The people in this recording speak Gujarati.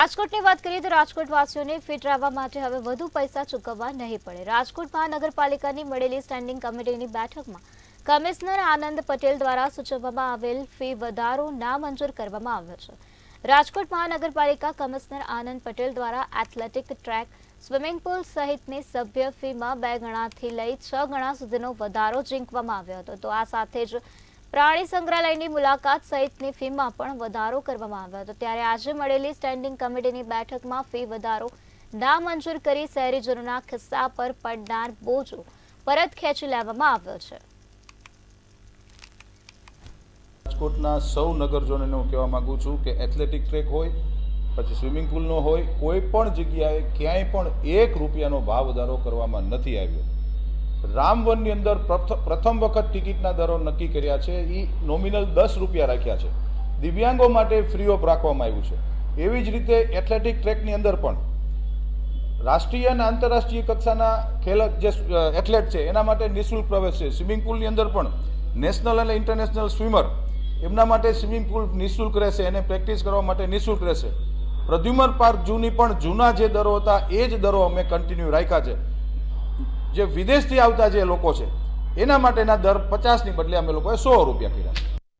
રાજકોટની વાત કરીએ તો રાજકોટ વાસીઓને ફિટ રહેવા માટે હવે વધુ પૈસા ચૂકવવા નહીં પડે। રાજકોટ મહાનગરપાલિકાની મળેલી સ્ટેન્ડિંગ કમિટીની બેઠકમાં કમિશનર આનંદ પટેલ દ્વારા સૂચવવામાં આવેલ ફી વધારો નામંજૂર કરવામાં આવ્યો છે। રાજકોટ મહાનગરપાલિકા કમિશનર આનંદ પટેલ દ્વારા એથ્લેટિક ટ્રેક, સ્વિમિંગ પુલ સહિતની સભ્ય ફીમાં 2 ગણાથી લઈ 6 ગણા સુધીનો વધારો ઝીંકવામાં આવ્યો હતો। તો આ સાથે જ પ્રાણી સંગ્રહાલયની મુલાકાત સહિતની ફીમાં પણ વધારો કરવામાં આવ્યો હતો। ત્યારે આજે મળેલી સ્ટેન્ડિંગ કમિટીની બેઠકમાં ફી વધારો નામંજૂર કરી શહેરીજનોના ખિસ્સા પર પડનાર બોજો પરત ખેંચી લેવામાં આવ્યો છે। રાજકોટના સૌ નગરજનોને હું કહેવા માંગુ છું કે એથ્લેટિક ટ્રેક હોય, પછી સ્વિમિંગ પુલનો હોય, કોઈ પણ જગ્યાએ ક્યાંય પણ ₹1નો ભાવ વધારો કરવામાં નથી આવ્યો। રામવનની અંદર પ્રથમ વખત ટિકિટના દરો નક્કી કર્યા છે, એ નોમિનલ ₹10 રાખ્યા છે। દિવ્યાંગો માટે ફ્રી ઓફ રાખવામાં આવ્યું છે। એવી જ રીતે એથ્લેટિક ટ્રેકની અંદર પણ રાષ્ટ્રીય અને આંતરરાષ્ટ્રીય કક્ષાના જે એથ્લેટ છે એના માટે નિઃશુલ્ક પ્રવેશ છે। સ્વિમિંગ પુલની અંદર પણ નેશનલ અને ઇન્ટરનેશનલ સ્વિમર એમના માટે સ્વિમિંગ પુલ નિઃશુલ્ક રહેશે, એને પ્રેક્ટિસ કરવા માટે નિઃશુલ્ક રહેશે। પ્રદ્યુમન પાર્ક જૂની પણ જૂના જે દરો હતા એ જ દરો અમે કન્ટિન્યુ રાખ્યા છે। જે વિદેશથી આવતા જે લોકો છે એના માટેના દર 50ની બદલે અમે લોકોએ ₹100 કર્યા છે।